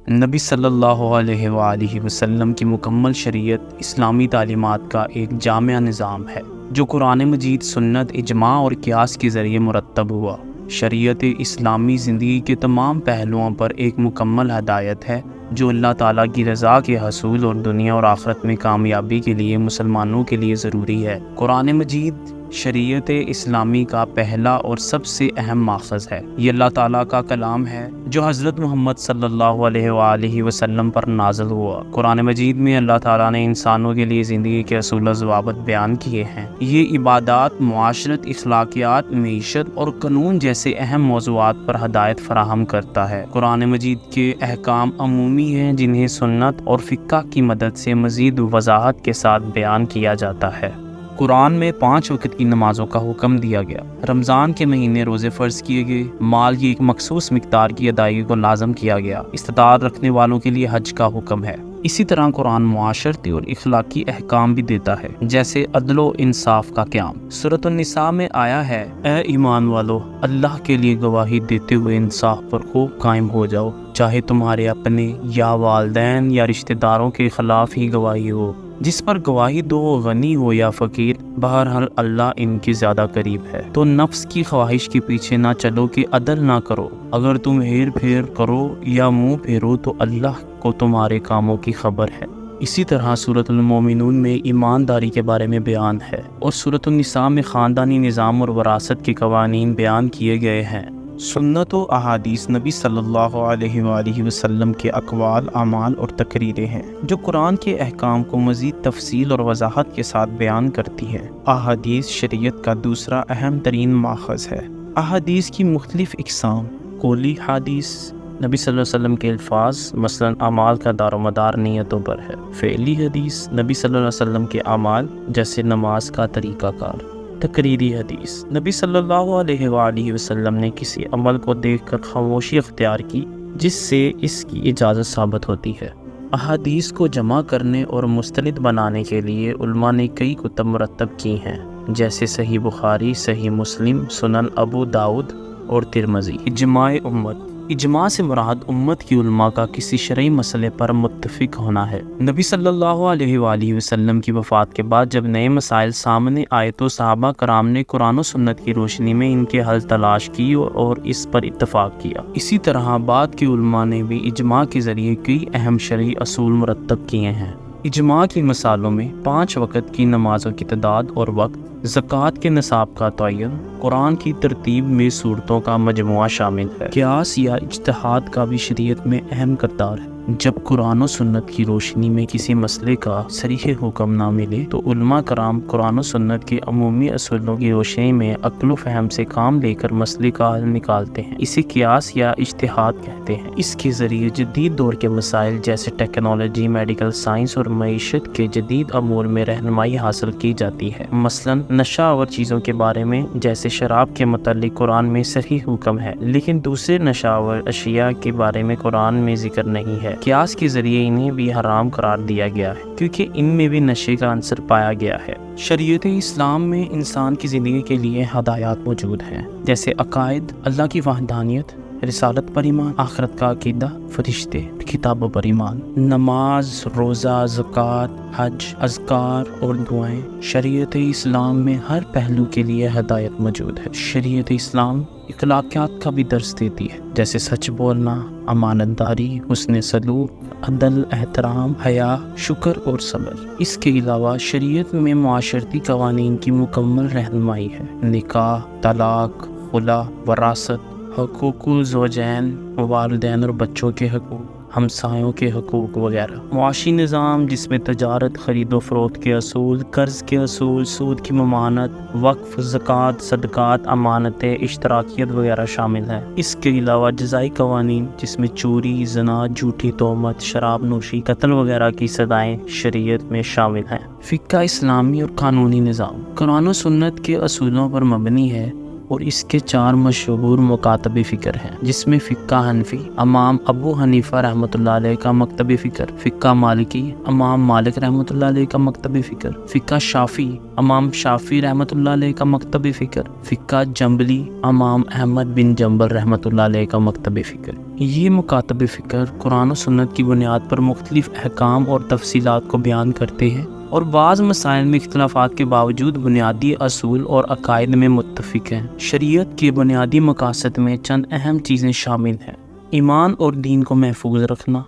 نبی صلی اللہ علیہ وآلہ وسلم کی مکمل شریعت اسلامی تعلیمات کا ایک جامع نظام ہے جو قرآن مجید، سنت، اجماع اور قیاس کے ذریعے مرتب ہوا۔ شریعت اسلامی زندگی کے تمام پہلوؤں پر ایک مکمل ہدایت ہے جو اللہ تعالیٰ کی رضا کے حصول اور دنیا اور آخرت میں کامیابی کے لیے مسلمانوں کے لیے ضروری ہے۔ قرآن مجید شریعت اسلامی کا پہلا اور سب سے اہم ماخذ ہے۔ یہ اللہ تعالیٰ کا کلام ہے جو حضرت محمد صلی اللہ علیہ وآلہ وسلم پر نازل ہوا۔ قرآن مجید میں اللہ تعالیٰ نے انسانوں کے لیے زندگی کے اصول و ضوابط بیان کیے ہیں۔ یہ عبادات، معاشرت، اخلاقیات، معیشت اور قانون جیسے اہم موضوعات پر ہدایت فراہم کرتا ہے۔ قرآن مجید کے احکام عمومی ہیں جنہیں سنت اور فقہ کی مدد سے مزید وضاحت کے ساتھ بیان کیا جاتا ہے۔ قرآن میں 5 وقت کی نمازوں کا حکم دیا گیا۔ رمضان کے مہینے روزے فرض کیے گئے۔ مال کی ایک مخصوص مقدار کی ادائیگی کو لازم کیا گیا۔ استطاعت رکھنے والوں کے لیے حج کا حکم ہے۔ اسی طرح قرآن معاشرتی اور اخلاقی احکام بھی دیتا ہے، جیسے عدل و انصاف کا قیام۔ سورۃ النساء میں آیا ہے، اے ایمان والو، اللہ کے لیے گواہی دیتے ہوئے انصاف پر خوب قائم ہو جاؤ، چاہے تمہارے اپنے یا والدین یا رشتہ داروں کے خلاف ہی گواہی ہو۔ جس پر گواہی دو، غنی ہو یا فقیر، بہرحال اللہ ان کے زیادہ قریب ہے۔ تو نفس کی خواہش کے پیچھے نہ چلو کہ عدل نہ کرو۔ اگر تم ہیر پھیر کرو یا منہ پھیرو تو اللہ کو تمہارے کاموں کی خبر ہے۔ اسی طرح سورۃ المومنون میں ایمانداری کے بارے میں بیان ہے، اور سورۃ النساء میں خاندانی نظام اور وراثت کے قوانین بیان کیے گئے ہیں۔ سنت و احادیث نبی صلی اللہ علیہ وآلہ وسلم کے اقوال، اعمال اور تقریریں ہیں جو قرآن کے احکام کو مزید تفصیل اور وضاحت کے ساتھ بیان کرتی ہے۔ احادیث شریعت کا دوسرا اہم ترین ماخذ ہے۔ احادیث کی مختلف اقسام: قولی حدیث، نبی صلی اللہ علیہ وسلم کے الفاظ، مثلا اعمال کا دار و مدار نیتوں پر ہے۔ فعلی حدیث، نبی صلی اللہ علیہ وسلم کے اعمال جیسے نماز کا طریقہ کار۔ تقریری حدیث، نبی صلی اللہ علیہ وآلہ وسلم نے کسی عمل کو دیکھ کر خاموشی اختیار کی جس سے اس کی اجازت ثابت ہوتی ہے۔ احادیث کو جمع کرنے اور مستند بنانے کے لیے علماء نے کئی کتب مرتب کی ہیں، جیسے صحیح بخاری، صحیح مسلم، سنن ابو داؤد اور ترمذی۔ اجماع امت، اجماع سے مراد امت کی علماء کا کسی شرعی مسئلے پر متفق ہونا ہے۔ نبی صلی اللہ علیہ وآلہ وسلم کی وفات کے بعد جب نئے مسائل سامنے آئے تو صحابہ کرام نے قرآن و سنت کی روشنی میں ان کے حل تلاش کی اور اس پر اتفاق کیا۔ اسی طرح بعد کے علماء نے بھی اجماع کے ذریعے کئی اہم شرعی اصول مرتب کیے ہیں۔ اجماع کی مثالوں میں 5 وقت کی نمازوں کی تعداد اور وقت، زکوٰۃ کے نصاب کا تعین، قرآن کی ترتیب میں سورتوں کا مجموعہ شامل ہے۔ قیاس یا اجتہاد کا بھی شریعت میں اہم کردار ہے۔ جب قرآن و سنت کی روشنی میں کسی مسئلے کا صریح حکم نہ ملے تو علماء کرام قرآن و سنت کے عمومی اصولوں کی روشنی میں عقل و فہم سے کام لے کر مسئلے کا حل نکالتے ہیں۔ اسے قیاس یا اجتہاد کہتے ہیں۔ اس کے ذریعے جدید دور کے مسائل جیسے ٹیکنالوجی، میڈیکل سائنس اور معیشت کے جدید امور میں رہنمائی حاصل کی جاتی ہے۔ مثلاً نشہ آور چیزوں کے بارے میں جیسے شراب کے متعلق قرآن میں صحیح حکم ہے، لیکن دوسرے نشہ آور اشیاء کے بارے میں قرآن میں ذکر نہیں ہے۔ قیاس کے ذریعے انہیں بھی حرام قرار دیا گیا ہے کیونکہ ان میں بھی نشے کا عنصر پایا گیا ہے۔ شریعت اسلام میں انسان کی زندگی کے لیے ہدایات موجود ہیں، جیسے عقائد، اللہ کی وحدانیت، رسالت پر ایمان، آخرت کا عقیدہ، فرشتے، کتابوں پر ایمان، نماز، روزہ، زکوٰۃ، حج، اذکار اور دعائیں۔ شریعت اسلام میں ہر پہلو کے لیے ہدایت موجود ہے۔ شریعت اسلام اخلاقیات کا بھی درس دیتی ہے، جیسے سچ بولنا، امانت داری، حسن سلوک، عدل، احترام، حیا، شکر اور صبر۔ اس کے علاوہ شریعت میں معاشرتی قوانین کی مکمل رہنمائی ہے۔ نکاح، طلاق، خلا، وراثت، حقوق الزوجین، والدین اور بچوں کے حقوق، ہمسایوں کے حقوق وغیرہ۔ معاشی نظام جس میں تجارت، خرید و فروخت کے اصول، قرض کے اصول، سود کی ممانعت، وقف، زکوٰۃ، صدقات، امانتیں، اشتراکیت وغیرہ شامل ہیں۔ اس کے علاوہ جزائی قوانین جس میں چوری، زنا، جھوٹی تہمت، شراب نوشی، قتل وغیرہ کی سزائیں شریعت میں شامل ہیں۔ فقہ اسلامی اور قانونی نظام قرآن و سنت کے اصولوں پر مبنی ہے اور اس کے 4 مشہور مکاتب فکر ہیں، جس میں فقہ حنفی، امام ابو حنیفہ رحمۃ اللہ علیہ کا مکتب فکر، فقہ مالکی، امام مالک رحمۃ اللہ علیہ کا مکتب فکر، فقہ شافعی، امام شافعی رحمۃ اللہ علیہ کا مکتب فکر، فقہ جنبلی، امام احمد بن جنبل رحمۃ اللہ علیہ کا مکتب فکر۔ یہ مکاتب فکر قرآن و سنت کی بنیاد پر مختلف احکام اور تفصیلات کو بیان کرتے ہیں اور بعض مسائل میں اختلافات کے باوجود بنیادی اصول اور عقائد میں متفق ہیں۔ شریعت کے بنیادی مقاصد میں چند اہم چیزیں شامل ہیں: ایمان اور دین کو محفوظ رکھنا،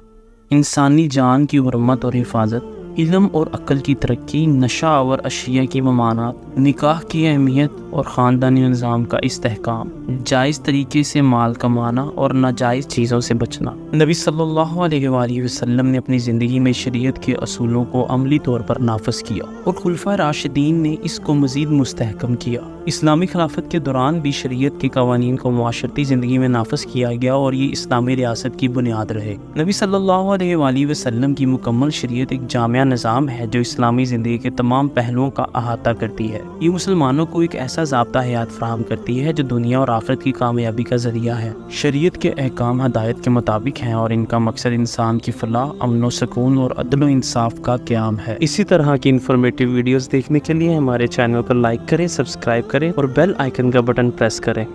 انسانی جان کی حرمت اور حفاظت، علم اور عقل کی ترقی، نشہ آور اشیاء کی ممانعت، نکاح کی اہمیت اور خاندانی نظام کا استحکام، جائز طریقے سے مال کمانا اور ناجائز چیزوں سے بچنا۔ نبی صلی اللہ علیہ وآلہ وسلم نے اپنی زندگی میں شریعت کے اصولوں کو عملی طور پر نافذ کیا اور خلفائے راشدین نے اس کو مزید مستحکم کیا۔ اسلامی خلافت کے دوران بھی شریعت کے قوانین کو معاشرتی زندگی میں نافذ کیا گیا اور یہ اسلامی ریاست کی بنیاد رہے۔ نبی صلی اللہ علیہ وآلہ وسلم کی مکمل شریعت ایک جامع نظام ہے جو اسلامی زندگی کے تمام پہلوؤں کا احاطہ کرتی ہے۔ یہ مسلمانوں کو ایک ایسا ضابطہ حیات فراہم کرتی ہے جو دنیا اور آخرت کی کامیابی کا ذریعہ ہے۔ شریعت کے احکام ہدایت کے مطابق ہیں اور ان کا مقصد انسان کی فلاح، امن و سکون اور عدل و انصاف کا قیام ہے۔ اسی طرح کی انفارمیٹیو ویڈیوز دیکھنے کے لیے ہمارے چینل کو لائک کریں، سبسکرائب کریں اور بیل آئیکن کا بٹن پریس کریں۔